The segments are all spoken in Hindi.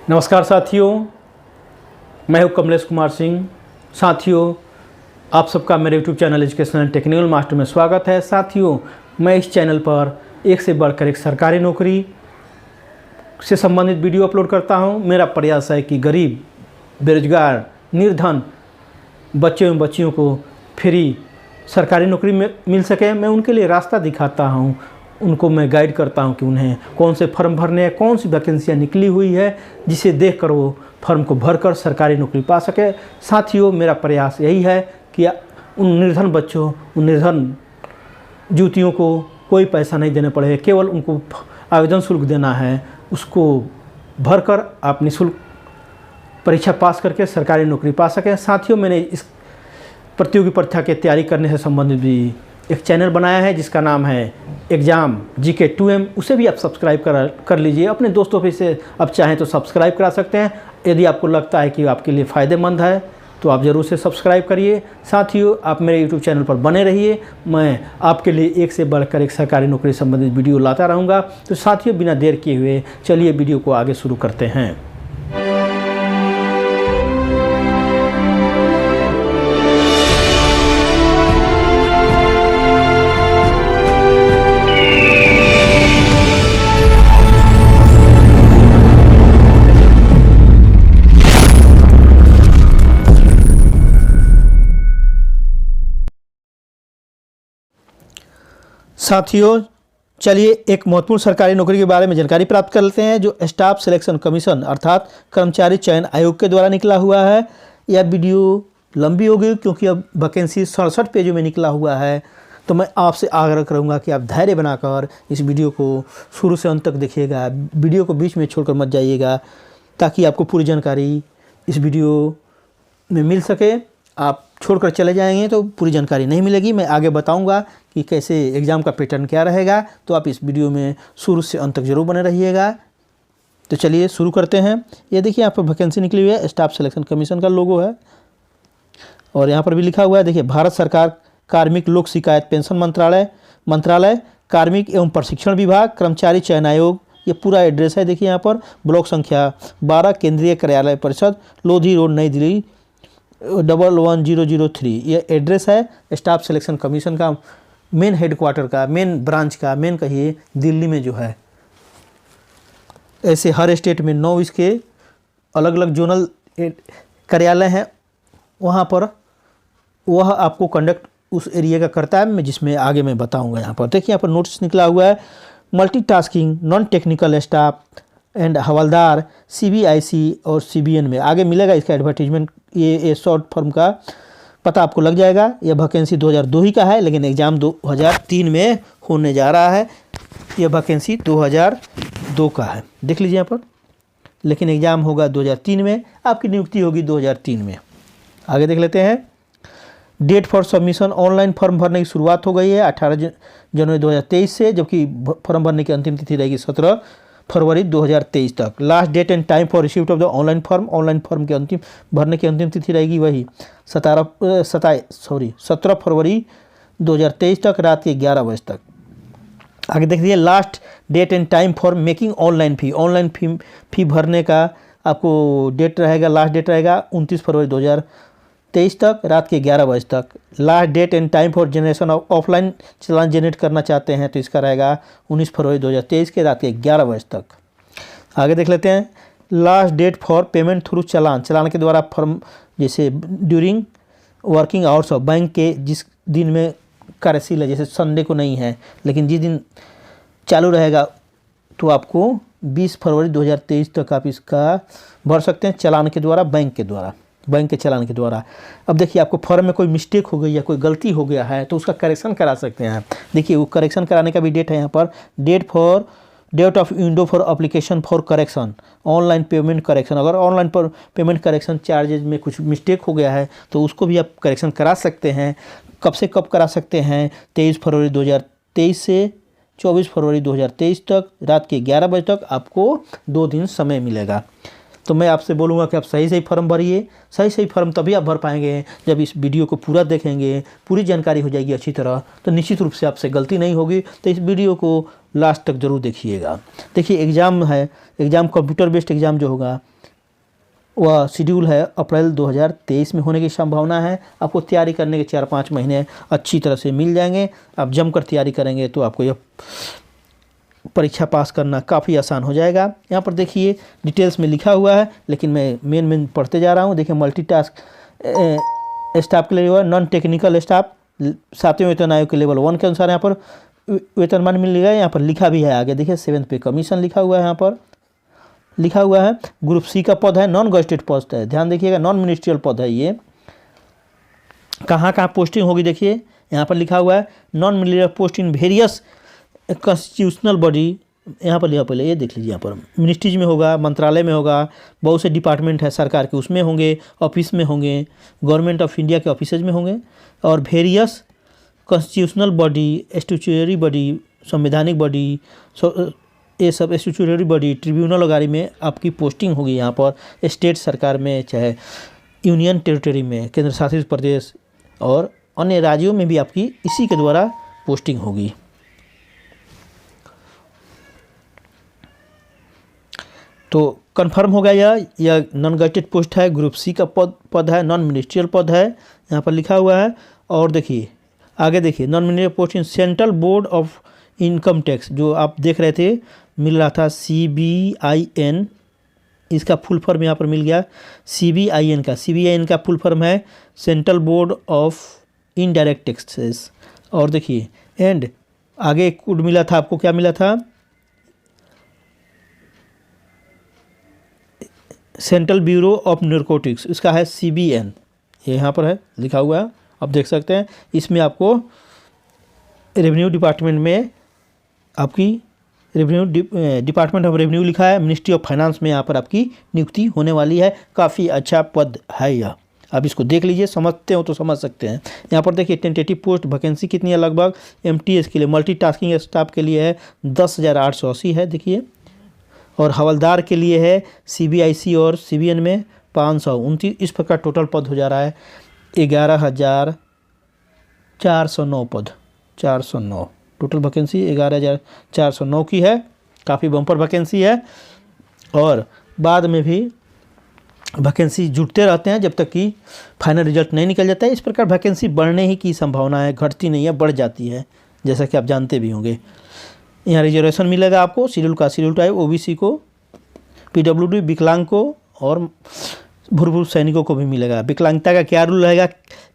नमस्कार साथियों, मैं हूं कमलेश कुमार सिंह। साथियों, आप सबका मेरे YouTube channel educational technical master में स्वागत है। साथियों, मैं इस चैनल पर एक से बढ़कर एक सरकारी नौकरी से संबंधित वीडियो अपलोड करता हूं। मेरा प्रयास है कि गरीब, बेरोजगार, निर्धन बच्चे एवं बच्चियों को फ्री सरकारी नौकरी में मिल सके। मैं उनके लिए रास्ता दिखाता हूं, उनको मैं गाइड करता हूं कि उन्हें कौन से फॉर्म भरने हैं, कौन सी वैकेंसियाँ निकली हुई है, जिसे देखकर वो फॉर्म को भरकर सरकारी नौकरी पा सके। साथियों, मेरा प्रयास यही है कि उन निर्धन बच्चों, उन निर्धन युवतियों को कोई पैसा नहीं देना पड़े, केवल उनको आवेदन शुल्क देना है। उसको भरकर आप निःशुल्क परीक्षा पास करके सरकारी नौकरी पा सकें। साथियों, मैंने इस प्रतियोगी परीक्षा की तैयारी करने से संबंधित भी एक चैनल बनाया है जिसका नाम है एग्ज़ाम GK 2M। उसे भी आप सब्सक्राइब कर लीजिए। अपने दोस्तों पे से आप चाहें तो सब्सक्राइब करा सकते हैं। यदि आपको लगता है कि आपके लिए फ़ायदेमंद है तो आप ज़रूर से सब्सक्राइब करिए। साथियों, आप मेरे YouTube चैनल पर बने रहिए। मैं आपके लिए एक से बढ़कर एक सरकारी नौकरी संबंधित वीडियो लाता रहूँगा। तो साथियों, बिना देर किए हुए चलिए वीडियो को आगे शुरू करते हैं। साथियों, चलिए एक महत्वपूर्ण सरकारी नौकरी के बारे में जानकारी प्राप्त कर लेते हैं जो स्टाफ सिलेक्शन कमीशन अर्थात कर्मचारी चयन आयोग के द्वारा निकला हुआ है। यह वीडियो लंबी हो गई क्योंकि अब वैकेंसी 67 पेजों में निकला हुआ है। तो मैं आपसे आग्रह करूंगा कि आप धैर्य बनाकर इस वीडियो को शुरू से अंत तक देखिएगा। वीडियो को बीच में छोड़कर मत जाइएगा ताकि आपको पूरी जानकारी इस वीडियो में मिल सके। आप छोड़कर चले जाएंगे तो पूरी जानकारी नहीं मिलेगी। मैं आगे बताऊंगा कि कैसे एग्ज़ाम का पैटर्न क्या रहेगा, तो आप इस वीडियो में शुरू से अंत तक जरूर बने रहिएगा। तो चलिए शुरू करते हैं। ये देखिए, यहाँ पर वैकेंसी निकली हुई है, स्टाफ सिलेक्शन कमीशन का लोगो है और यहाँ पर भी लिखा हुआ है। देखिए, भारत सरकार कार्मिक लोक शिकायत पेंशन मंत्रालय कार्मिक एवं प्रशिक्षण विभाग कर्मचारी चयन आयोग, ये पूरा एड्रेस है। देखिए यहाँ पर ब्लॉक संख्या 12 केंद्रीय कार्यालय परिषद लोधी रोड नई दिल्ली 11003। ये एड्रेस है स्टाफ सिलेक्शन कमीशन का, मेन हेडक्वार्टर का, मेन ब्रांच का, मेन कहिए दिल्ली में जो है। ऐसे हर स्टेट में 9 इसके अलग अलग जोनल कार्यालय हैं। वहाँ पर वह आपको कंडक्ट उस एरिया का करता है, मैं जिसमें आगे मैं बताऊँगा। यहाँ पर देखिए, यहाँ पर नोटिस निकला हुआ है, multitasking non technical staff and havildar CBIC और CBN में आगे मिलेगा इसका एडवर्टीजमेंट। ये शॉर्ट फॉर्म का पता आपको लग जाएगा। यह वैकेंसी 2002 ही का है, लेकिन एग्ज़ाम 2003 में होने जा रहा है। यह वैकेंसी 2002 का है, देख लीजिए यहाँ पर, लेकिन एग्ज़ाम होगा 2003 में, आपकी नियुक्ति होगी 2003 में। आगे देख लेते हैं। Date for submission, online form भरने की शुरुआत हो गई है 18 जनवरी 2023 से, जबकि फॉर्म भरने की अंतिम तिथि रहेगी 17 फरवरी 2023 तक। Last date and time for receipt of the online form के भरने की अंतिम तिथि रहेगी वही 17 फरवरी 2023 तक रात के 11 बजे तक। आगे देख लीजिए, last date and time for making online fee भरने का आपको डेट रहेगा, लास्ट डेट रहेगा 29 फरवरी 2023 तक रात के 11 बजे तक। Last date and time for generation of offline चालान जनरेट करना चाहते हैं तो इसका रहेगा 19 फरवरी 2023 के रात के 11 बजे तक। आगे देख लेते हैं, last date for payment through चालान के द्वारा फॉर्म, जैसे during working hours of bank के जिस दिन में कार्यशील है, जैसे संडे को नहीं है लेकिन जिस दिन चालू रहेगा, तो आपको 20 फरवरी 2023 तक आप इसका भर सकते हैं चालान के द्वारा, बैंक के चालान के द्वारा। अब देखिए, आपको फॉर्म में कोई मिस्टेक हो गई या कोई गलती हो गया है तो उसका करेक्शन करा सकते हैं। देखिए, वो करेक्शन कराने का भी डेट है यहाँ पर, date of window for application for correction online payment correction. अगर ऑनलाइन पर पेमेंट करेक्शन चार्जेज में कुछ मिस्टेक हो गया है तो उसको भी आप करेक्शन करा सकते हैं। कब से कब करा सकते हैं? 23 फरवरी 2023 से 24 फरवरी 2023 तक रात के 11 बजे तक आपको 2 दिन समय मिलेगा। तो मैं आपसे बोलूँगा कि आप सही सही फॉर्म भरिए। सही सही फॉर्म तभी आप भर पाएंगे जब इस वीडियो को पूरा देखेंगे, पूरी जानकारी हो जाएगी अच्छी तरह, तो निश्चित रूप से आपसे गलती नहीं होगी। तो इस वीडियो को लास्ट तक ज़रूर देखिएगा। देखिए एग्ज़ाम है, एग्ज़ाम कंप्यूटर बेस्ड एग्ज़ाम जो होगा वह शेड्यूल है अप्रैल 2023 में होने की संभावना है। आपको तैयारी करने के 4-5 महीने अच्छी तरह से मिल जाएंगे। आप जमकर तैयारी करेंगे तो आपको यह परीक्षा पास करना काफ़ी आसान हो जाएगा। यहाँ पर देखिए डिटेल्स में लिखा हुआ है, लेकिन मैं मेन पढ़ते जा रहा हूँ। देखिए मल्टीटास्क स्टाफ के लिए हुआ, नॉन टेक्निकल स्टाफ 7वें वेतन आयोग के लेवल 1 के अनुसार यहाँ पर वेतनमान मिलेगा। यहाँ पर लिखा भी है आगे, देखिए 7 पे कमीशन लिखा हुआ है, यहाँ पर लिखा हुआ है। ग्रुप सी का पद है, नॉन गजेटेड पोस्ट है, ध्यान देखिएगा, नॉन मिनिस्ट्रियल पद है। ये कहाँ कहाँ पोस्टिंग होगी देखिए यहाँ पर लिखा हुआ है, non ministerial post in various constitutional body. यहाँ पर लिखा, पहले ये देख लीजिए, यहाँ पर मिनिस्ट्रीज में होगा, मंत्रालय में होगा, बहुत से डिपार्टमेंट है सरकार के, उसमें होंगे, ऑफिस में होंगे, गवर्नमेंट ऑफ इंडिया के ऑफिसेज में होंगे, और various constitutional body, statutory body, संवैधानिक बॉडी, ये सब स्टैट्यूटरी बॉडी, ट्रिब्यूनल वगैरह में आपकी पोस्टिंग होगी। यहाँ पर स्टेट सरकार में, चाहे यूनियन टेरिटरी में, केंद्र शासित प्रदेश और अन्य राज्यों में भी आपकी इसी के द्वारा पोस्टिंग होगी। तो कंफर्म हो गया, यह नॉन गजेटेड पोस्ट है, ग्रुप सी का पद है, नॉन मिनिस्ट्रियल पद है, यहाँ पर लिखा हुआ है। और देखिए आगे देखिए, non ministerial post in central board of income tax, जो आप देख रहे थे मिल रहा था CBIN, इसका फुल फॉर्म यहाँ पर मिल गया CBIN का। CBIN का फुल फॉर्म है central board of indirect taxes. और देखिए एंड आगे कोड मिला था आपको, क्या मिला था, सेंट्रल ब्यूरो ऑफ नारकोटिक्स, इसका है CBN, ये यहाँ पर है लिखा हुआ है, आप देख सकते हैं। इसमें आपको रेवेन्यू डिपार्टमेंट में आपकी डिपार्टमेंट ऑफ रेवेन्यू लिखा है, मिनिस्ट्री ऑफ फाइनेंस में यहाँ पर आपकी नियुक्ति होने वाली है। काफ़ी अच्छा पद है यह, आप इसको देख लीजिए, समझते हो तो समझ सकते हैं। यहाँ पर देखिए टेंटेटिव पोस्ट वैकेंसी कितनी है, लगभग MTS के लिए मल्टीटास्किंग स्टाफ के लिए है 10,880 है देखिए, और हवलदार के लिए है CBIC और CBN में 529। इस प्रकार टोटल पद हो जा रहा है 11,409 पद, 409 टोटल वैकेंसी 11,409 की है। काफ़ी बम्पर वैकेंसी है, और बाद में भी वैकेंसी जुड़ते रहते हैं जब तक कि फाइनल रिजल्ट नहीं निकल जाता है। इस प्रकार वैकेंसी बढ़ने ही की संभावना है, घटती नहीं है, बढ़ जाती है, जैसा कि आप जानते भी होंगे। यहाँ रिजर्वेशन मिलेगा आपको, schedule caste, schedule tribe, OBC को, PWD विकलांग को, और भूतपूर्व सैनिकों को भी मिलेगा। विकलांगता का क्या रूल रहेगा,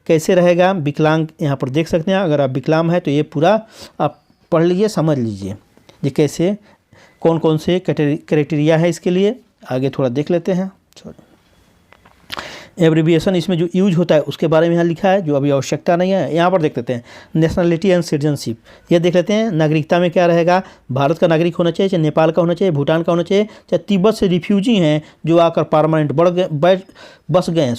कैसे रहेगा, विकलांग यहाँ पर देख सकते हैं। अगर आप विकलांग हैं तो ये पूरा आप पढ़ लीजिए, समझ लीजिए ये कैसे, कौन कौन से क्राइटेरिया है इसके लिए। आगे थोड़ा देख लेते हैं, एब्रीविएशन इसमें जो यूज होता है उसके बारे में यहाँ लिखा है, जो अभी आवश्यकता नहीं है। यहाँ पर देख लेते हैं नेशनलिटी एंड सिटीजनशिप, ये देख लेते हैं नागरिकता में क्या रहेगा, भारत का नागरिक होना चाहिए, चाहे नेपाल का होना चाहिए, भूटान का होना चाहिए, चाहे तिब्बत से रिफ्यूजी हैं जो आकर परमानेंट बस गए हैं।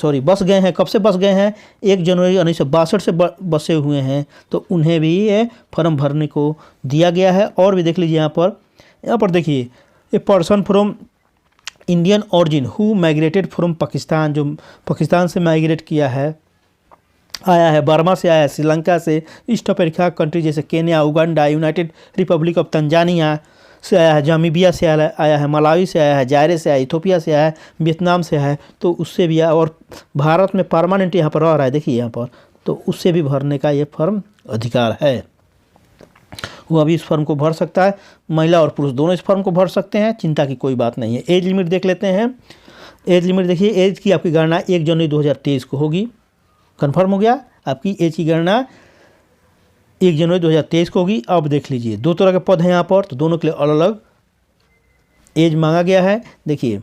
कब से बस गए हैं, 1 जनवरी 1962 से बसे हुए हैं, तो उन्हें भी ये फॉर्म भरने को दिया गया है। और भी देख लीजिए यहाँ पर देखिए, a person from Indian origin who migrated from Pakistan, जो पाकिस्तान से माइग्रेट किया है, आया है, बर्मा से आया है, श्रीलंका से, ईस्ट अफ्रीका कंट्री जैसे Kenya, Uganda, United Republic of Tanzania से आया है, जामीबिया से आया है, मलावी से आया है, जायरे से आया है, इथोपिया से आया है, वियतनाम से आया है, तो उससे भी आया, और भारत में परमानेंट यहाँ पर रह रहा है देखिए यहाँ पर, तो उससे भी भरने का ये फॉर्म अधिकार है। वो अभी इस फॉर्म को भर सकता है, महिला और पुरुष दोनों इस फॉर्म को भर सकते हैं, चिंता की कोई बात नहीं है। एज लिमिट देख लेते हैं। एज लिमिट देखिए, एज की आपकी गणना 1 जनवरी 2023 को होगी। कन्फर्म हो गया, आपकी एज की गणना 1 जनवरी 2023 को होगी। अब देख लीजिए 2 तरह के पद हैं यहाँ पर, तो दोनों के लिए अलग अलग एज मांगा गया है। देखिए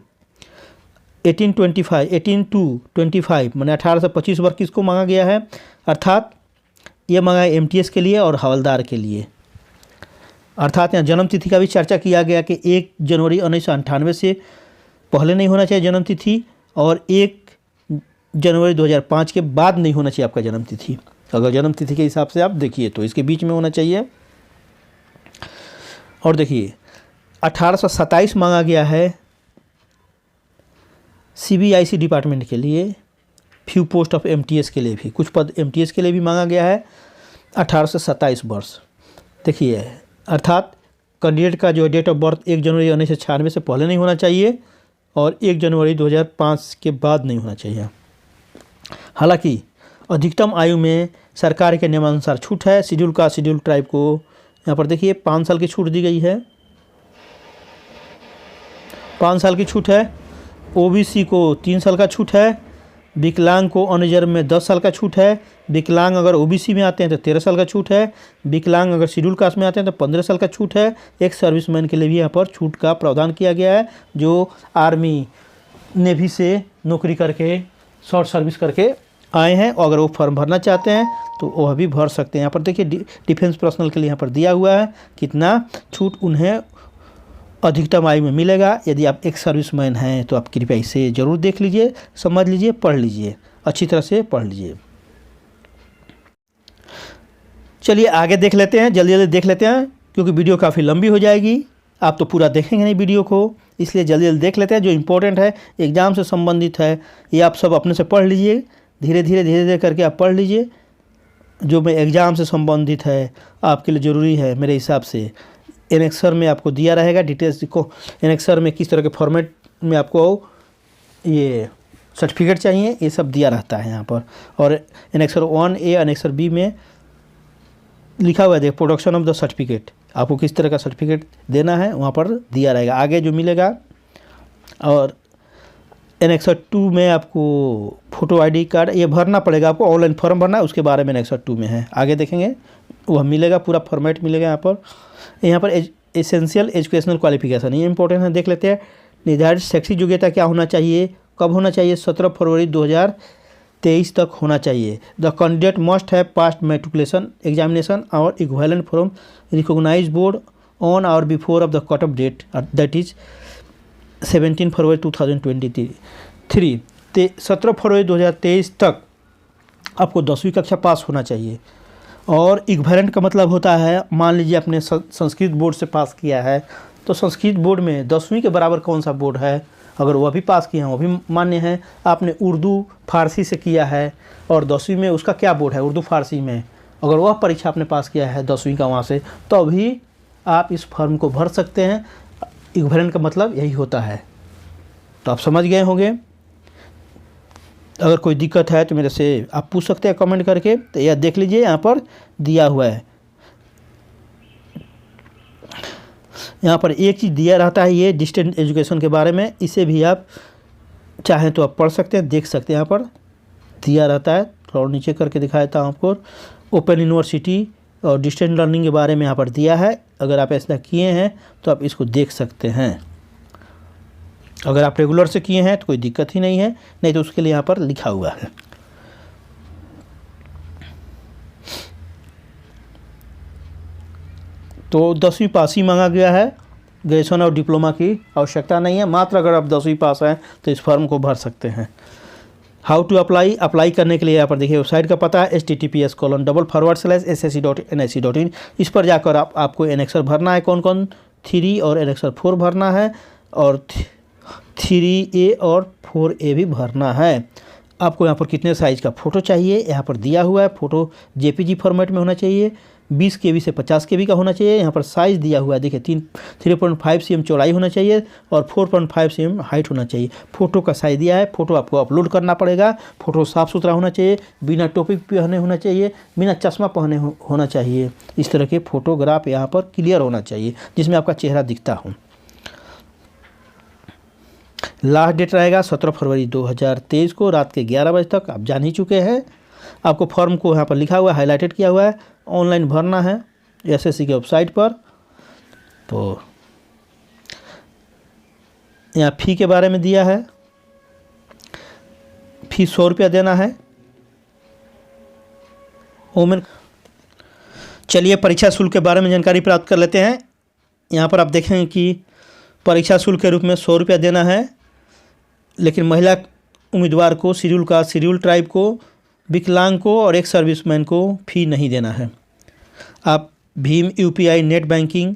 18 to 25 मैंने 18 से 25 वर्ष किसको मांगा गया है, अर्थात ये मांगा है MTS के लिए और हवलदार के लिए। अर्थात यहाँ जन्म तिथि का भी चर्चा किया गया कि 1 जनवरी 1998 से पहले नहीं होना चाहिए जन्म तिथि, और 1 जनवरी 2005 के बाद नहीं होना चाहिए आपका जन्म तिथि। अगर जन्म तिथि के हिसाब से आप देखिए तो इसके बीच में होना चाहिए। और देखिए 1827 मांगा गया है CBIC डिपार्टमेंट के लिए, फ्यू पोस्ट ऑफ MTS के लिए भी, कुछ पद MTS के लिए भी मांगा गया है 18 से 27 वर्ष। देखिए, अर्थात कैंडिडेट का जो डेट ऑफ बर्थ 1 जनवरी 1996 से पहले नहीं होना चाहिए और 1 जनवरी 2005 के बाद नहीं होना चाहिए। हालांकि अधिकतम आयु में सरकार के नियमानुसार छूट है। शेड्यूल कास्ट शेड्यूल ट्राइब को यहाँ पर देखिए 5 साल की छूट दी गई है, 5 साल की छूट है। OBC को 3 साल का छूट है। विकलांग को अनरिजर्व में 10 साल का छूट है। विकलांग अगर OBC में आते हैं तो 13 साल का छूट है। विकलांग अगर शेड्यूल कास्ट में आते हैं तो 15 साल का छूट है। एक सर्विसमैन के लिए भी यहाँ पर छूट का प्रावधान किया गया है जो आर्मी नेवी से नौकरी करके शॉर्ट सर्विस करके आए हैं, और अगर वो फॉर्म भरना चाहते हैं तो वह भी भर सकते हैं। यहाँ पर देखिए डिफेंस पर्सनल के लिए यहाँ पर दिया हुआ है कितना छूट उन्हें अधिकतम आयु में मिलेगा। यदि आप एक सर्विसमैन हैं तो आप कृपया इसे ज़रूर देख लीजिए, समझ लीजिए, पढ़ लीजिए, अच्छी तरह से पढ़ लीजिए। चलिए आगे देख लेते हैं, जल्दी जल्दी देख लेते हैं क्योंकि वीडियो काफ़ी लंबी हो जाएगी। आप तो पूरा देखेंगे नहीं वीडियो को, इसलिए जल्दी जल्दी देख लेते हैं। जो इम्पोर्टेंट है, एग्ज़ाम से संबंधित है, ये आप सब अपने से पढ़ लीजिए। धीरे धीरे करके आप पढ़ लीजिए। जो मैं एग्ज़ाम से संबंधित है आपके लिए ज़रूरी है मेरे हिसाब से। एनेक्सर में आपको दिया रहेगा डिटेल्स को, एनेक्सर में किस तरह के फॉर्मेट में आपको ये सर्टिफिकेट चाहिए, ये सब दिया रहता है यहाँ पर। और एनेक्सर 1A एनेक्सर B में लिखा हुआ है, देखिए प्रोडक्शन ऑफ द सर्टिफिकेट, आपको किस तरह का सर्टिफिकेट देना है वहाँ पर दिया रहेगा आगे जो मिलेगा। और एनेक्सर 2 में आपको फ़ोटो ID कार्ड ये भरना पड़ेगा, आपको ऑनलाइन फॉर्म भरना है, उसके बारे में एनेक्सर 2 में है, आगे देखेंगे वह मिलेगा, पूरा फॉर्मेट मिलेगा यहाँ पर एसेंशियल एजुकेशनल क्वालिफिकेशन, ये इंपॉर्टेंट है, देख लेते हैं। निर्धारित शैक्षिक योग्यता क्या होना चाहिए, कब होना चाहिए, 17 फरवरी 2023 तक होना चाहिए। The candidate must have passed matriculation examination or equivalent from recognised board on or before of the cut off date, that is 17 फरवरी 2023। 17 फरवरी 2023 तक आपको 10वीं कक्षा पास होना चाहिए। और इक्विवेलेंट का मतलब होता है, मान लीजिए आपने संस्कृत बोर्ड से पास किया है तो संस्कृत बोर्ड में 10वीं के बराबर कौन सा बोर्ड है, अगर वह भी पास किए हैं वो भी मान्य है। आपने उर्दू फारसी से किया है और 10वीं में उसका क्या बोर्ड है, उर्दू फारसी में, अगर वह परीक्षा आपने पास किया है 10वीं का वहाँ से, तो भी आप इस फॉर्म को भर सकते हैं। इक्विवेलेंट का मतलब यही होता है, तो आप समझ गए होंगे। अगर कोई दिक्कत है तो मेरे से आप पूछ सकते हैं कमेंट करके। तो यह देख लीजिए यहाँ पर दिया हुआ है, यहाँ पर एक चीज़ दिया रहता है ये डिस्टेंस एजुकेशन के बारे में, इसे भी आप चाहें तो आप पढ़ सकते हैं, देख सकते हैं, यहाँ पर दिया रहता है। थोड़ा नीचे करके दिखाया था आपको, ओपन यूनिवर्सिटी और डिस्टेंस लर्निंग के बारे में यहाँ पर दिया है। अगर आप ऐसा किए हैं तो आप इसको देख सकते हैं। अगर आप रेगुलर से किए हैं तो कोई दिक्कत ही नहीं है, नहीं तो उसके लिए यहाँ पर लिखा हुआ है। तो 10वीं पास ही मांगा गया है, ग्रेजुएशन और डिप्लोमा की आवश्यकता नहीं है, मात्र अगर आप 10वीं पास हैं तो इस फॉर्म को भर सकते हैं। हाउ टू अप्लाई करने के लिए यहाँ पर देखिए वेबसाइट का पता है https://ssc.nic.in। इस पर जाकर आपको एनेक्सर भरना है, कौन कौन 3 और एनेक्सर 4 भरना है, और 3A और 4A भी भरना है। आपको यहाँ पर कितने साइज़ का फ़ोटो चाहिए यहाँ पर दिया हुआ है। फ़ोटो JPG फॉर्मेट में होना चाहिए, 20 KB से 50 KB का होना चाहिए। यहाँ पर साइज़ दिया हुआ है, देखिए 3.5 cm चौड़ाई होना चाहिए और 4.5 cm हाइट होना चाहिए। फ़ोटो का साइज़ दिया है, फ़ोटो आपको अपलोड करना पड़ेगा। फ़ोटो साफ़ सुथरा होना चाहिए, बिना टोपी पहने होना चाहिए, बिना चश्मा पहने होना चाहिए। इस तरह के फ़ोटोग्राफ यहाँ पर क्लियर होना चाहिए जिसमें आपका चेहरा दिखता हो। लास्ट डेट रहेगा 17 फरवरी 2023 को रात के 11 बजे तक, आप जान ही चुके हैं। आपको फॉर्म को यहाँ पर लिखा हुआ है, हाईलाइटेड किया हुआ है, ऑनलाइन भरना है SSC के वेबसाइट पर। तो यहाँ फ़ी के बारे में दिया है, फीस 100 रुपया देना है वोमेन। चलिए परीक्षा शुल्क के बारे में जानकारी प्राप्त कर लेते हैं। यहाँ पर आप देखेंगे कि परीक्षा शुल्क के रूप में 100 रुपया देना है, लेकिन महिला उम्मीदवार को, शेड्यूल कास्ट, शेड्यूल ट्राइब को, विकलांग को और एक सर्विसमैन को फ़ी नहीं देना है। आप Bhim UPI net banking,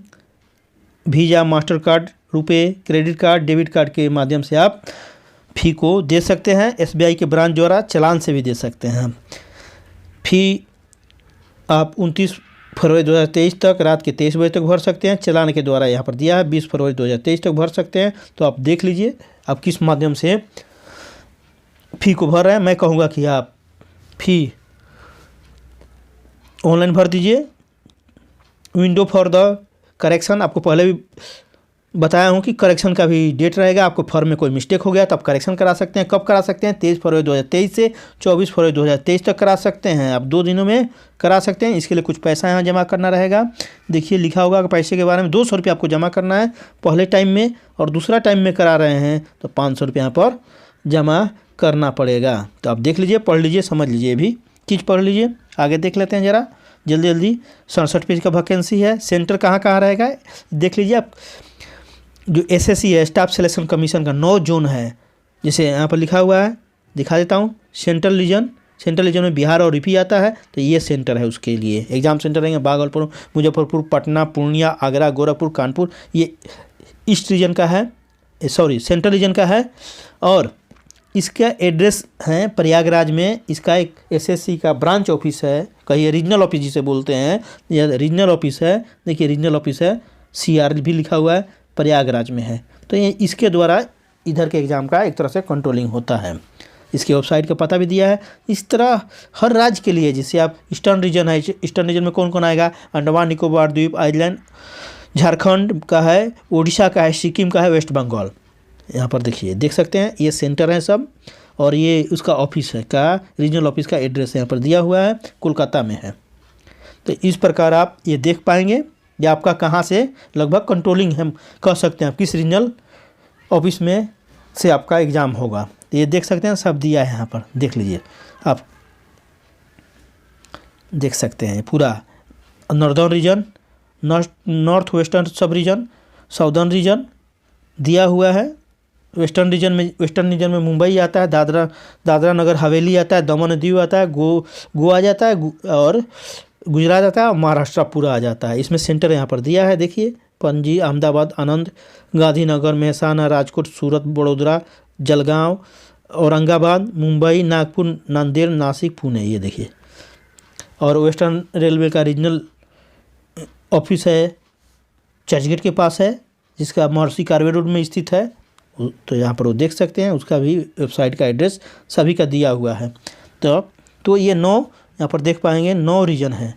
visa, master card, रुपए, क्रेडिट कार्ड, डेबिट कार्ड के माध्यम से आप फ़ी को दे सकते हैं। SBI के ब्रांच द्वारा चालान से भी दे सकते हैं। फ़ी आप 29 फरवरी 2023 तक रात के 23 बजे तक भर सकते हैं। चालान के द्वारा यहाँ पर दिया है 20 फरवरी 2023 तक भर सकते हैं। तो आप देख लीजिए आप किस माध्यम से फ़ी को भर रहे हैं। मैं कहूँगा कि आप फ़ी ऑनलाइन भर दीजिए। विंडो फॉर द करेक्शन, आपको पहले भी बताया हूँ कि करेक्शन का भी डेट रहेगा। आपको फॉर्म में कोई मिस्टेक हो गया तो आप करेक्शन करा सकते हैं। कब करा सकते हैं? 23 फरवरी 2023 से 24 फरवरी 2023 तक करा सकते हैं। आप 2 दिनों में करा सकते हैं। इसके लिए कुछ पैसा यहाँ जमा करना रहेगा। देखिए लिखा होगा कि पैसे के बारे में 200 रुपये आपको जमा करना है पहले टाइम में, और दूसरा टाइम में करा रहे हैं तो 500 रुपये यहाँ पर जमा करना पड़ेगा। तो आप देख लीजिए, पढ़ लीजिए, समझ लीजिए, भी चीज़ पढ़ लीजिए। आगे देख लेते हैं ज़रा जल्दी जल्दी। 67 पेज का वैकेंसी है। सेंटर कहाँ कहाँ रहेगा देख लीजिए आप। जो SSC है, स्टाफ सिलेक्शन कमीशन का 9 जोन है, जैसे यहाँ पर लिखा हुआ है, दिखा देता हूँ। सेंट्रल रीजन में बिहार और यूपी आता है, तो ये सेंटर है उसके लिए। एग्जाम सेंटर रहेंगे भागलपुर, मुजफ्फरपुर, पटना, पूर्णिया, आगरा, गोरखपुर, कानपुर। ये ईस्ट रीजन का है, सेंट्रल रीजन का है। और इसका एड्रेस है प्रयागराज में। इसका एक SSC का ब्रांच ऑफिस है, कहीं रीजनल ऑफिस जिसे बोलते हैं, यह रीजनल ऑफिस है। देखिए रीजनल ऑफिस है, CR भी लिखा हुआ है, प्रयागराज में है। तो ये इसके द्वारा इधर के एग्ज़ाम का एक तरह से कंट्रोलिंग होता है। इसके वेबसाइट का पता भी दिया है। इस तरह हर राज्य के लिए, जैसे आप ईस्टर्न रीजन है, ईस्टर्न रीजन में कौन कौन आएगा? अंडमान निकोबार द्वीप आइलैंड, झारखंड का है, उड़ीसा का है, सिक्किम का है, वेस्ट बंगाल। यहाँ पर देखिए, देख सकते हैं ये सेंटर है सब, और ये उसका ऑफिस है का रीजनल ऑफिस का एड्रेस यहाँ पर दिया हुआ है, कोलकाता में है। तो इस प्रकार आप ये देख पाएंगे या आपका कहाँ से लगभग कंट्रोलिंग हम कह सकते हैं, किस रीजनल ऑफिस में से आपका एग्ज़ाम होगा। तो ये देख सकते हैं, सब दिया है यहाँ पर, देख लीजिए आप, देख सकते हैं पूरा नॉर्दर्न रीजन, नॉर्थ वेस्टर्न सब रीजन, साउदर्न रीजन दिया हुआ है। वेस्टर्न रीजन में मुंबई आता है, दादरा नगर हवेली आता है, दमन दीव आता है, गोवा जाता है, और गुजरात आता है, और महाराष्ट्र पूरा आ जाता है। इसमें सेंटर यहाँ पर दिया है, देखिए पणजी, अहमदाबाद, आनंद, गांधीनगर, मेहसाना, राजकोट, सूरत, बड़ोदरा, जलगांव, औरंगाबाद, मुंबई, नागपुर, नांदेड़, नासिक, पुणे, ये देखिए। और वेस्टर्न रेलवे का रीजनल ऑफिस है चर्चगेट के पास है, जिसका महर्षि कार्वे रोड में स्थित है। तो यहाँ पर वो देख सकते हैं, उसका भी वेबसाइट का एड्रेस सभी का दिया हुआ है। तो ये 9 यहाँ पर देख पाएंगे, 9 रीजन है,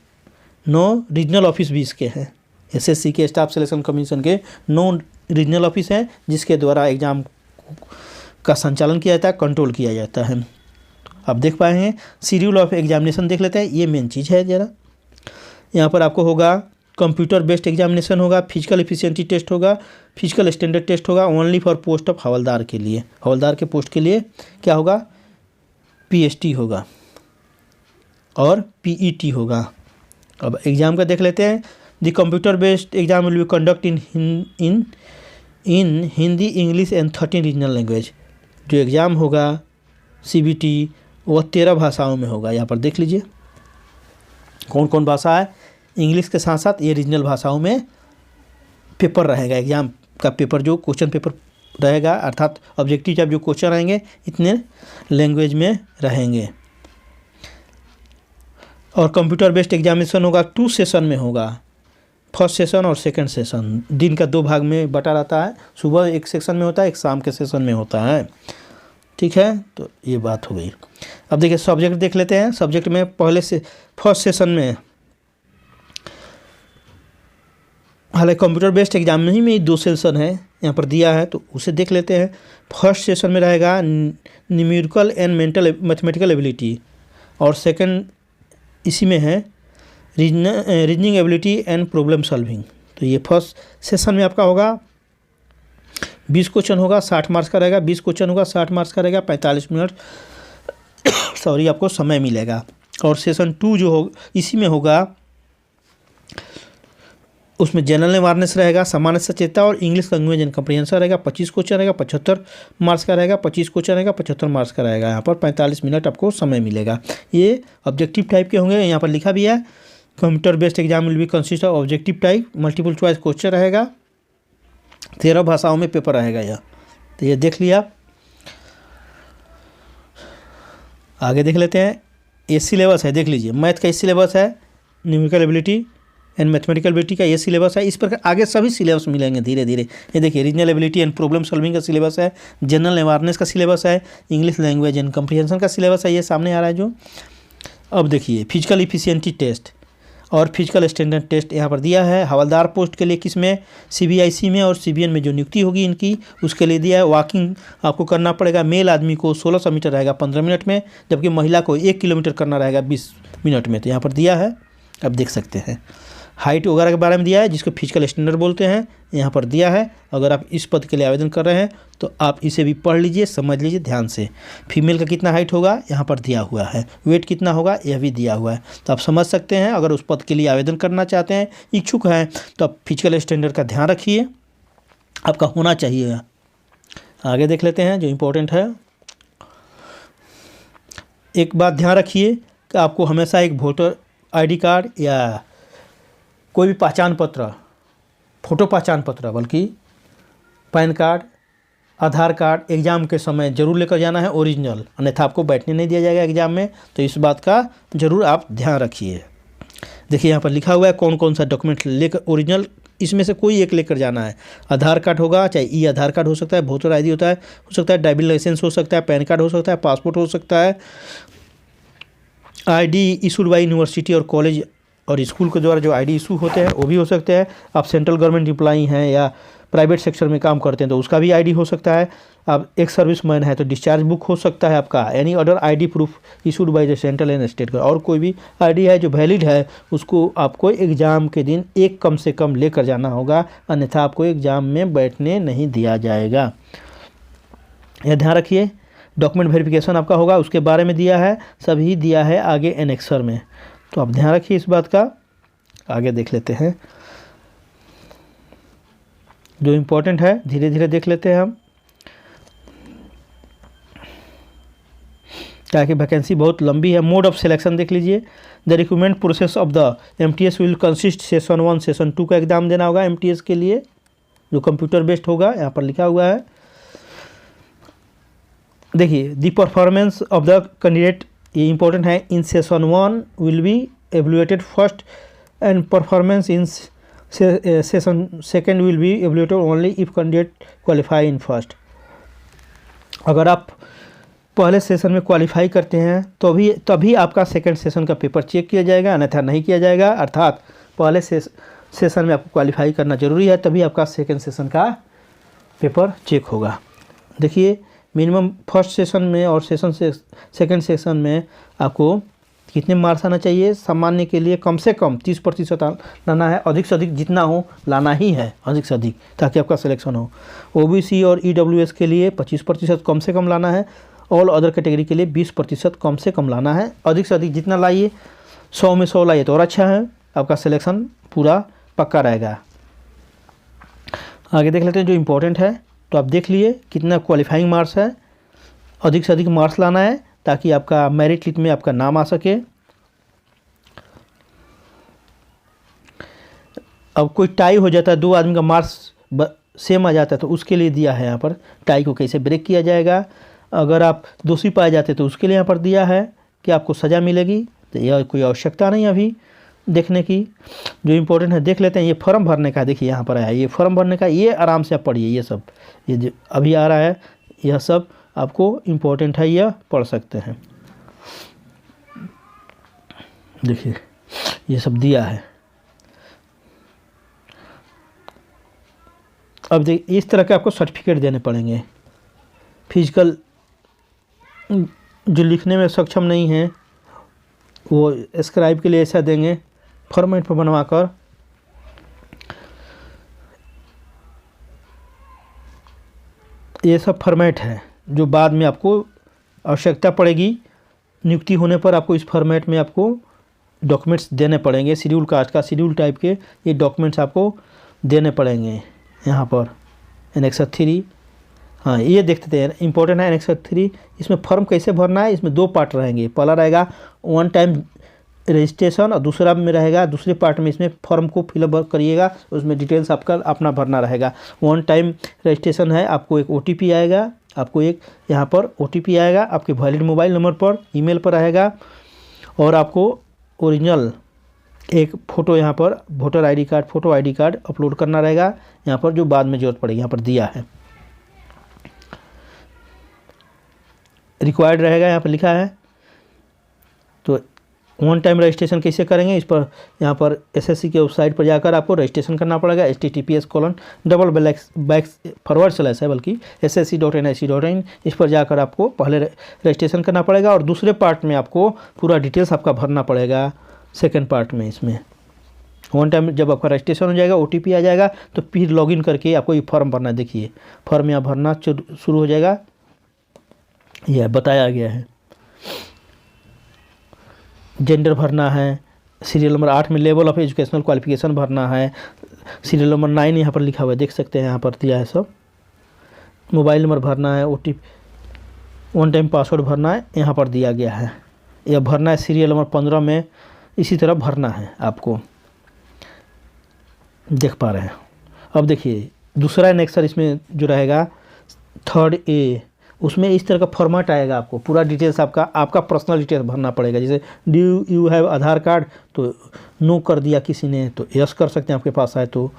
9 रीजनल ऑफिस भी इसके हैं। SSC के स्टाफ सिलेक्शन कमीशन के 9 रीजनल ऑफिस हैं, जिसके द्वारा एग्ज़ाम का संचालन किया जाता है, कंट्रोल किया जाता है। आप देख पाएंगे शेड्यूल ऑफ एग्जामिनेशन देख लेते हैं, ये मेन चीज़ है ज़रा। यहाँ पर आपको होगा कंप्यूटर बेस्ड एग्जामिनेशन होगा, फिजिकल एफिशिएंसी टेस्ट होगा, फिजिकल स्टैंडर्ड टेस्ट होगा, ओनली फॉर पोस्ट ऑफ हवलदार के लिए। हवलदार के पोस्ट के लिए क्या होगा? PST होगा और PET होगा। अब एग्ज़ाम का देख लेते हैं। The computer based exam will be conduct in Hindi, English and 13 regional language. जो एग्ज़ाम होगा CBT वह 13 भाषाओं में होगा। यहाँ पर देख लीजिए कौन कौन भाषा है। इंग्लिश के साथ साथ ये रीजनल भाषाओं में पेपर रहेगा। एग्ज़ाम का पेपर जो क्वेश्चन पेपर रहेगा, अर्थात ऑब्जेक्टिव टाइप जो क्वेश्चन रहेंगे, इतने लैंग्वेज में रहेंगे। और कंप्यूटर बेस्ड एग्जामिनेशन होगा 2 सेशन में होगा, फर्स्ट सेशन और सेकंड सेशन। दिन का 2 भाग में बटा रहता है, सुबह एक सेक्शन में होता है, एक शाम के सेशन में होता है। ठीक है, तो ये बात हो गई। अब देखिए सब्जेक्ट देख लेते हैं। सब्जेक्ट में पहले से फर्स्ट सेशन में, हालांकि कंप्यूटर बेस्ड एग्जाम में ही 2 सेशन है यहाँ पर दिया है, तो उसे देख लेते हैं। फर्स्ट सेशन में रहेगा numerical and mental mathematical ability, और सेकंड इसी में है reasoning ability and problem solving. तो ये फर्स्ट सेशन में आपका होगा 20 क्वेश्चन होगा, 60 मार्क्स का रहेगा। 20 क्वेश्चन होगा, 60 मार्क्स का रहेगा, 45 मिनट आपको समय मिलेगा। और सेशन 2 जो हो इसी में होगा, उसमें जनरल अवेयरनेस रहेगा, सामान्य सचेतता और इंग्लिश लैंग्वेज एंड कम्प्रीहेंशन रहेगा। 25 क्वेश्चन रहेगा, 75 मार्क्स का रहेगा। 25 क्वेश्चन रहेगा, 75 मार्क्स का रहेगा। यहाँ पर 45 मिनट आपको समय मिलेगा। ये ऑब्जेक्टिव टाइप के होंगे, यहाँ पर लिखा भी है computer based exam will be consist of objective type, multiple choice question रहेगा, 13 भाषाओं में पेपर रहेगा यह। तो ये देख लिया। आगे देख लेते हैं, ये सिलेबस है, देख लीजिए मैथ का सिलेबस है, numerical ability and mathematical ability का ये सिलेबस है। इस पर आगे सभी सिलेबस मिलेंगे धीरे धीरे। ये देखिए, regional ability and problem solving का सिलेबस है, जनरल अवेयरनेस का सिलेबस है, इंग्लिश लैंग्वेज एंड कम्प्रीहेंशन का सिलेबस है, ये सामने आ रहा है जो। अब देखिए, फिजिकल इफिशिएंसी टेस्ट और फिजिकल स्टैंडर्ड टेस्ट यहाँ पर दिया है। हवलदार पोस्ट के लिए किस में, CBIC में और CBN में जो नियुक्ति होगी इनकी, उसके लिए दिया है। वॉकिंग आपको करना पड़ेगा, मेल आदमी को 1600 मीटर रहेगा 15 मिनट में, जबकि महिला को 1 किलोमीटर करना रहेगा 20 मिनट में। तो यहाँ पर दिया है, अब देख सकते हैं। हाइट वगैरह के बारे में दिया है, जिसको फिजिकल स्टैंडर्ड बोलते हैं, यहाँ पर दिया है। अगर आप इस पद के लिए आवेदन कर रहे हैं तो आप इसे भी पढ़ लीजिए, समझ लीजिए ध्यान से। फीमेल का कितना हाइट होगा यहाँ पर दिया हुआ है, वेट कितना होगा यह भी दिया हुआ है। तो आप समझ सकते हैं, अगर उस पद के लिए आवेदन करना चाहते हैं, इच्छुक हैं, तो आप फिजिकल स्टैंडर्ड का ध्यान रखिए, आपका होना चाहिए। आगे देख लेते हैं जो इम्पोर्टेंट है। एक बात ध्यान रखिए कि आपको हमेशा एक वोटर ID कार्ड या कोई भी पहचान पत्र, फोटो पहचान पत्र, बल्कि पैन कार्ड, आधार कार्ड एग्ज़ाम के समय ज़रूर लेकर जाना है ओरिजिनल, अन्यथा आपको बैठने नहीं दिया जाएगा एग्ज़ाम में। तो इस बात का ज़रूर आप ध्यान रखिए। देखिए यहाँ पर लिखा हुआ है कौन कौन सा डॉक्यूमेंट लेकर, ओरिजिनल इसमें से कोई एक लेकर जाना है। आधार कार्ड होगा, चाहे आधार कार्ड हो सकता है, वोटर ID होता है, हो सकता है ड्राइविंग लाइसेंस हो सकता है, पैन कार्ड हो सकता है, पासपोर्ट हो सकता है, ID इशूड बाई यूनिवर्सिटी और कॉलेज और स्कूल के द्वारा जो ID इशू होते हैं वो भी हो सकते हैं। आप सेंट्रल गवर्नमेंट एम्प्लॉई हैं या प्राइवेट सेक्टर में काम करते हैं तो उसका भी ID हो सकता है। आप एक सर्विसमैन है तो डिस्चार्ज बुक हो सकता है आपका। Any other ID proof issued by the central and state, और कोई भी ID है जो वैलिड है, उसको आपको एग्ज़ाम के दिन एक कम से कम लेकर जाना होगा, अन्यथा आपको एग्ज़ाम में बैठने नहीं दिया जाएगा। यह ध्यान रखिए। डॉक्यूमेंट वेरिफिकेशन आपका होगा, उसके बारे में दिया है, सभी दिया है आगे एनेक्सर में, तो आप ध्यान रखिए इस बात का। आगे देख लेते हैं जो इम्पोर्टेंट है, धीरे धीरे देख लेते हैं हम, ताकि वैकेंसी बहुत लंबी है। मोड ऑफ सिलेक्शन देख लीजिए। The recruitment process of the MTS will consist session 1 session 2 का एग्जाम देना होगा MTS के लिए, जो कंप्यूटर बेस्ड होगा, यहाँ पर लिखा हुआ है। देखिए, the performance of the candidate, ये इंपॉर्टेंट है, in session 1 will be evaluated first and performance in session second will be evaluated only if candidate qualify in first. अगर आप पहले सेशन में क्वालिफाई करते हैं तो तभी आपका सेकंड सेशन का पेपर चेक किया जाएगा, अन्यथा नहीं किया जाएगा। अर्थात पहले सेशन में आपको क्वालिफाई करना जरूरी है, तभी आपका सेकंड सेशन का पेपर चेक होगा। देखिए, मिनिमम फर्स्ट सेशन में और सेकंड सेशन में आपको कितने मार्क्स आना चाहिए। सामान्य के लिए कम से कम 30% लाना है, अधिक से अधिक जितना हो लाना ही है, अधिक से अधिक, ताकि आपका सिलेक्शन हो। OBC और EWS के लिए 25% कम से कम लाना है। ऑल अदर कैटेगरी के लिए 20% कम से कम लाना है। अधिक से अधिक जितना लाइए, 100 में 100 लाइए तो और अच्छा है, आपका सिलेक्शन पूरा पक्का रहेगा। आगे देख लेते हैं जो इम्पोर्टेंट है, तो आप देख लिए कितना क्वालिफाइंग मार्क्स है, अधिक से अधिक मार्क्स लाना है ताकि आपका मेरिट लिस्ट में आपका नाम आ सके। अब कोई टाई हो जाता है, 2 आदमी का मार्क्स सेम आ जाता है, तो उसके लिए दिया है यहाँ पर टाई को कैसे ब्रेक किया जाएगा। अगर आप दोषी पाए जाते तो उसके लिए यहाँ पर दिया है कि आपको सज़ा मिलेगी। तो यह कोई आवश्यकता नहीं अभी देखने की, जो इम्पोर्टेंट है देख लेते हैं। ये फॉर्म भरने का, देखिए यहाँ पर आया ये फॉर्म भरने का, ये आराम से आप पढ़िए। ये सब ये जो अभी आ रहा है, यह सब आपको इम्पोर्टेंट है, यह पढ़ सकते हैं। देखिए ये सब दिया है। अब देखिए, इस तरह के आपको सर्टिफिकेट देने पड़ेंगे। फिजिकल जो लिखने में सक्षम नहीं है वो स्क्राइब के लिए ऐसा देंगे फॉर्मेट पर बनवाकर। ये सब फॉर्मेट है जो बाद में आपको आवश्यकता पड़ेगी, नियुक्ति होने पर आपको इस फॉर्मेट में आपको डॉक्यूमेंट्स देने पड़ेंगे। शेड्यूल कास्ट का शेड्यूल टाइप के ये डॉक्यूमेंट्स आपको देने पड़ेंगे। यहाँ पर एनेक्सर 3, हाँ ये देखते हैं, इंपॉर्टेंट है एनेक्सर 3। इसमें फॉर्म कैसे भरना है, इसमें 2 पार्ट रहेंगे। पहला रहेगा 1 टाइम रजिस्ट्रेशन और दूसरा में रहेगा, दूसरे पार्ट में इसमें फॉर्म को फिलअप करिएगा, उसमें डिटेल्स आपका अपना भरना रहेगा। 1 टाइम रजिस्ट्रेशन है, आपको एक OTP आएगा, आपको एक यहाँ पर OTP आएगा आपके वैलिड मोबाइल नंबर पर, ईमेल पर आएगा, और आपको ओरिजिनल एक फ़ोटो यहाँ पर voter ID card, photo ID card upload करना रहेगा यहाँ पर, जो बाद में ज़रूरत पड़ेगी, यहाँ पर दिया है रिक्वायर्ड रहेगा, यहाँ पर लिखा है। तो वन टाइम रजिस्ट्रेशन कैसे करेंगे, इस पर यहाँ पर SSC के वेबसाइट पर जाकर आपको रजिस्ट्रेशन करना पड़ेगा, https:// है बल्कि ssc.nic.in, इस पर जाकर आपको पहले रजिस्ट्रेशन करना पड़ेगा, और दूसरे पार्ट में आपको पूरा डिटेल्स आपका भरना पड़ेगा। सेकेंड पार्ट में इसमें वन टाइम जब आपका रजिस्ट्रेशन हो जाएगा, OTP आ जाएगा, तो फिर लॉगिन करके आपको ये फॉर्म भरना है। देखिए फॉर्म यहाँ भरना शुरू हो जाएगा, यह बताया गया है। जेंडर भरना है, सीरियल नंबर 8 में लेवल ऑफ एजुकेशनल क्वालिफिकेशन भरना है, सीरियल नंबर 9 यहाँ पर लिखा हुआ है, देख सकते हैं यहाँ पर दिया है सब। मोबाइल नंबर भरना है, OTP वन टाइम पासवर्ड भरना है, यहाँ पर दिया गया है। यह भरना है सीरियल नंबर 15 में, इसी तरह भरना है आपको, देख पा रहे हैं। अब देखिए दूसरा एनेक्सर इसमें जो रहेगा 3rd A, उसमें इस तरह का फॉर्मेट आएगा, आपको पूरा डिटेल्स आपका पर्सनल डिटेल्स भरना पड़ेगा। जैसे do you have Aadhaar card, तो नो कर दिया किसी ने तो यस कर सकते हैं, आपके पास आए तो।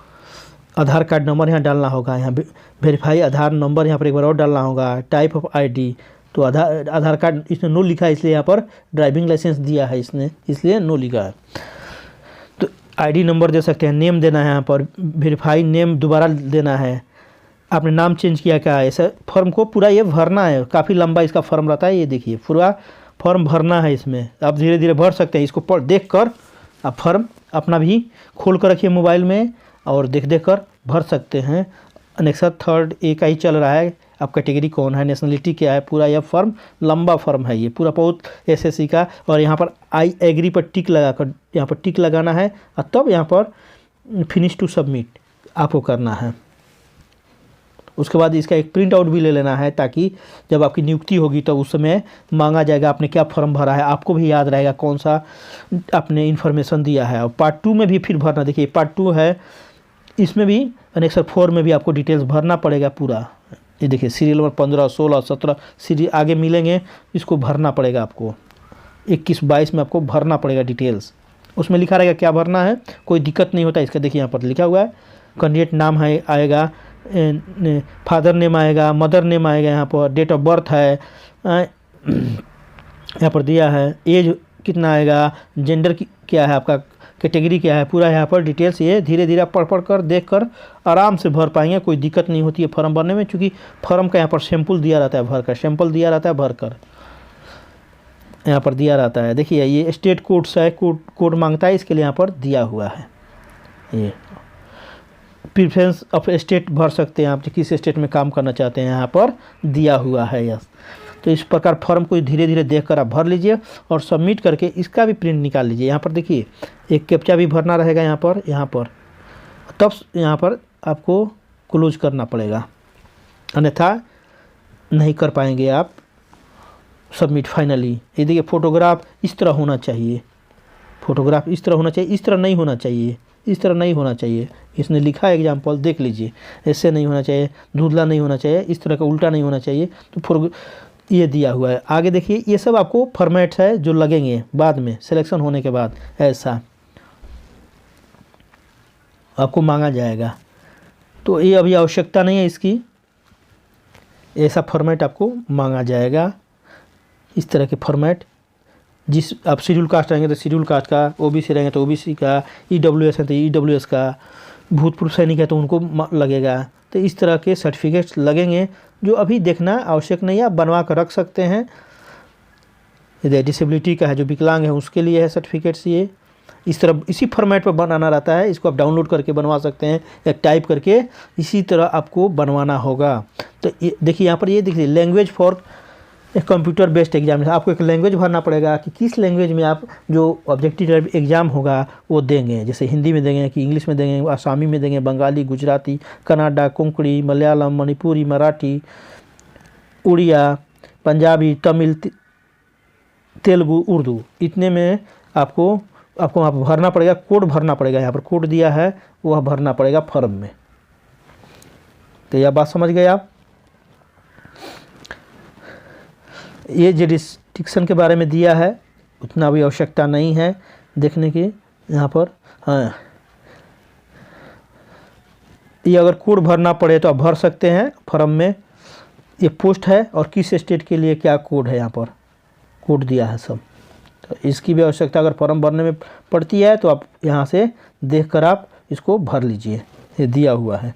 आधार कार्ड नंबर यहाँ डालना होगा, यहाँ वेरीफाई आधार नंबर यहाँ पर एक बार और डालना होगा। टाइप ऑफ ID, तो आधार कार्ड इसने नो लिखा है, इसलिए यहाँ पर ड्राइविंग लाइसेंस दिया है इसने, इसलिए नो लिखा है। तो ID नंबर दे सकते हैं, नेम देना है यहाँ पर, वेरीफाई नेम दोबारा देना है, आपने नाम चेंज किया क्या है, ऐसा फॉर्म को पूरा ये भरना है। काफ़ी लंबा इसका फॉर्म रहता है, ये देखिए पूरा फॉर्म भरना है इसमें। आप धीरे धीरे भर सकते हैं, इसको देख कर आप फॉर्म अपना भी खोल कर रखिए मोबाइल में, और देख कर भर सकते हैं। एनेक्सर 3rd A का ही चल रहा है, आप कैटेगरी कौन है, नेशनलिटी क्या है, पूरा यह फॉर्म लंबा फॉर्म है, ये पूरा बहुत SSC का। और यहाँ पर आई एग्री पर टिक लगाकर यहाँ पर टिक लगाना है, और तब यहाँ पर फिनिश टू सबमिट आपको करना है। उसके बाद इसका एक प्रिंट आउट भी ले लेना है, ताकि जब आपकी नियुक्ति होगी तो उस समय मांगा जाएगा आपने क्या फॉर्म भरा है, आपको भी याद रहेगा कौन सा आपने इन्फॉर्मेशन दिया है। और पार्ट 2 में भी फिर भरना, देखिए पार्ट 2 है, इसमें भी एनेक्सर 4 में भी आपको डिटेल्स भरना पड़ेगा पूरा। ये देखिए सीरियल नंबर 15, 16, 17 सीरियल आगे मिलेंगे, इसको भरना पड़ेगा आपको। 21, 22 में आपको भरना पड़ेगा डिटेल्स, उसमें लिखा रहेगा क्या भरना है, कोई दिक्कत नहीं होता। इसका देखिए यहाँ पर लिखा हुआ है, कैंडिडेट नाम है आएगा, फादर नेम आएगा, मदर नेम आएगा, यहाँ पर डेट ऑफ बर्थ है, यहाँ पर दिया है, एज कितना आएगा, जेंडर क्या है आपका, कैटेगरी क्या है, पूरा यहाँ पर डिटेल्स। ये धीरे धीरे आप पढ़ कर देख कर आराम से भर पाएंगे, कोई दिक्कत नहीं होती है फॉर्म भरने में, क्योंकि फॉर्म का यहाँ पर सैंपल दिया रहता है भर कर, सैंपल दिया रहता है भर कर यहाँ पर दिया रहता है। देखिए ये स्टेट कोड्स है, कोड मांगता है, इसके लिए यहाँ पर दिया हुआ है। ये प्रेफरेंस ऑफ स्टेट भर सकते हैं आप, किस स्टेट में काम करना चाहते हैं, यहाँ पर दिया हुआ है यस। तो इस प्रकार फॉर्म को धीरे धीरे देखकर आप भर लीजिए और सबमिट करके इसका भी प्रिंट निकाल लीजिए। यहाँ पर देखिए एक कैप्चा भी भरना रहेगा यहाँ पर, तब यहाँ पर आपको क्लोज करना पड़ेगा, अन्यथा नहीं कर पाएंगे आप सबमिट फाइनली। ये देखिए फोटोग्राफ इस तरह होना चाहिए, फोटोग्राफ इस तरह होना चाहिए, इस तरह नहीं होना चाहिए, इस तरह नहीं होना चाहिए। इसने लिखा है एग्जाम्पल, देख लीजिए, ऐसे नहीं होना चाहिए, धुंधला नहीं होना चाहिए, इस तरह का उल्टा नहीं होना चाहिए। तो ये दिया हुआ है। आगे देखिए ये सब आपको फॉर्मेट्स है जो लगेंगे बाद में सिलेक्शन होने के बाद, ऐसा आपको मांगा जाएगा। तो ये अभी आवश्यकता नहीं है इसकी, ऐसा फॉर्मेट आपको मांगा जाएगा, इस तरह के फॉर्मेट। जिस आप शेड्यूल कास्ट रहेंगे तो शेड्यूल कास्ट का, OBC रहेंगे तो OBC का, EWS है तो EWS का, भूतपूर्व सैनिक है तो उनको लगेगा। तो इस तरह के सर्टिफिकेट्स लगेंगे जो अभी देखना आवश्यक नहीं है, आप बनवा कर रख सकते हैं। यदि डिसेबिलिटी का है, जो विकलांग है उसके लिए है सर्टिफिकेट्स। ये इस तरह इसी फॉर्मेट पर बनाना रहता है, इसको आप डाउनलोड करके बनवा सकते हैं या टाइप करके इसी तरह आपको बनवाना होगा। तो देखिए यहाँ पर ये देखिए लैंग्वेज फॉर एक कंप्यूटर बेस्ड एग्जाम, आपको एक लैंग्वेज भरना पड़ेगा कि किस लैंग्वेज में आप जो ऑब्जेक्टिव एग्ज़ाम होगा वो देंगे। जैसे हिंदी में देंगे कि इंग्लिश में देंगे, आसामी में देंगे, बंगाली, गुजराती, कन्नड़ा, कोंकणी, मलयालम, मणिपुरी, मराठी, उड़िया, पंजाबी, तमिल, तेलुगु, उर्दू, इतने में आपको वहाँ पर भरना पड़ेगा, कोड भरना पड़ेगा। यहाँ पर कोड दिया है वह भरना पड़ेगा फॉर्म में। तो यह बात समझ गए आप। ये जुरिस्डिक्शन के बारे में दिया है, उतना भी आवश्यकता नहीं है देखने की यहाँ पर। हाँ, ये अगर कोड भरना पड़े तो आप भर सकते हैं फॉर्म में। ये पोस्ट है और किस स्टेट के लिए क्या कोड है, यहाँ पर कोड दिया है सब। तो इसकी भी आवश्यकता अगर फॉर्म भरने में पड़ती है तो आप यहाँ से देखकर आप इसको भर लीजिए, ये दिया हुआ है।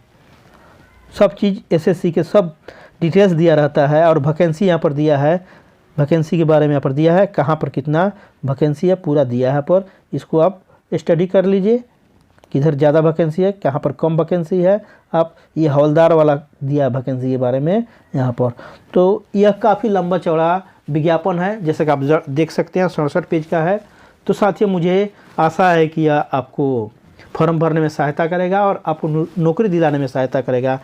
सब चीज़ एसएससी के सब डिटेल्स दिया रहता है। और वैकेंसी यहाँ पर दिया है, वैकेंसी के बारे में यहाँ पर दिया है, कहाँ पर कितना वैकेंसी है पूरा दिया है पर। इसको आप स्टडी कर लीजिए, किधर ज़्यादा वैकेंसी है, कहाँ पर कम वैकेंसी है। आप ये हवलदार वाला दिया है वैकेंसी के बारे में यहाँ पर। तो यह काफ़ी लंबा चौड़ा विज्ञापन है, जैसे कि आप देख सकते हैं 67 पेज का है। तो साथियों, मुझे आशा है कि यह आपको फॉर्म भरने में सहायता करेगा और आपको नौकरी दिलाने में सहायता करेगा।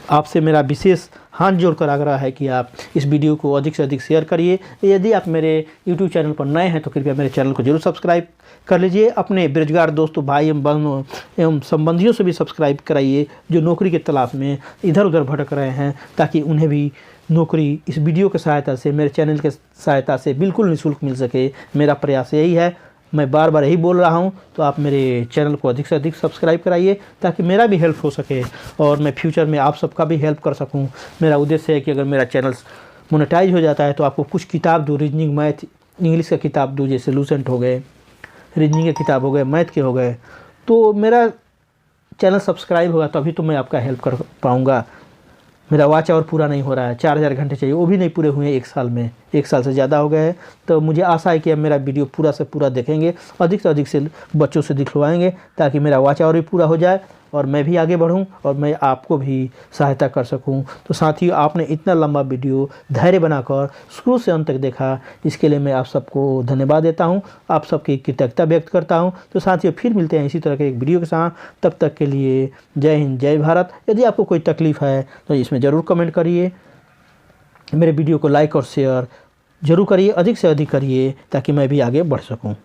आपसे मेरा विशेष हाथ जोड़कर आग्रह है कि आप इस वीडियो को अधिक से अधिक शेयर करिए। यदि आप मेरे यूट्यूब चैनल पर नए हैं तो कृपया मेरे चैनल को जरूर सब्सक्राइब कर लीजिए। अपने बेरोजगार दोस्तों, भाई एवं बहनों एवं संबंधियों से भी सब्सक्राइब कराइए जो नौकरी की तलाश में इधर उधर भटक रहे हैं, ताकि उन्हें भी नौकरी इस वीडियो की सहायता से, मेरे चैनल के सहायता से बिल्कुल निःशुल्क मिल सके। मेरा प्रयास यही है, मैं बार बार यही बोल रहा हूँ। तो आप मेरे चैनल को अधिक से अधिक सब्सक्राइब कराइए ताकि मेरा भी हेल्प हो सके और मैं फ्यूचर में आप सबका भी हेल्प कर सकूँ। मेरा उद्देश्य है कि अगर मेरा चैनल मोनेटाइज हो जाता है तो आपको कुछ किताब दूँ, रीजनिंग, मैथ, इंग्लिश का किताब दूँ, जैसे लूसेंट हो गए, रीजनिंग के किताब हो गए, मैथ के हो गए। तो मेरा चैनल सब्सक्राइब होगा तभी तो मैं आपका हेल्प कर पाऊँगा। मेरा वॉच आवर पूरा नहीं हो रहा है, 4000 घंटे चाहिए, वो भी नहीं पूरे हुए हैं 1 साल में, 1 साल से ज़्यादा हो गए हैं। तो मुझे आशा है कि अब मेरा वीडियो पूरा से पूरा देखेंगे, अधिक से अधिक से बच्चों से दिखलवाएंगे ताकि मेरा वॉच आवर भी पूरा हो जाए और मैं भी आगे बढ़ूं और मैं आपको भी सहायता कर सकूं। तो साथियों, आपने इतना लंबा वीडियो धैर्य बनाकर शुरू से अंत तक देखा, इसके लिए मैं आप सबको धन्यवाद देता हूं, आप सबकी कृतज्ञता व्यक्त करता हूं। तो साथियों, फिर मिलते हैं इसी तरह के एक वीडियो के साथ। तब तक के लिए जय हिंद, जय भारत। यदि आपको कोई तकलीफ़ है तो इसमें ज़रूर कमेंट करिए। मेरे वीडियो को लाइक और शेयर ज़रूर करिए, अधिक से अधिक करिए ताकि मैं भी आगे बढ़ सकूँ।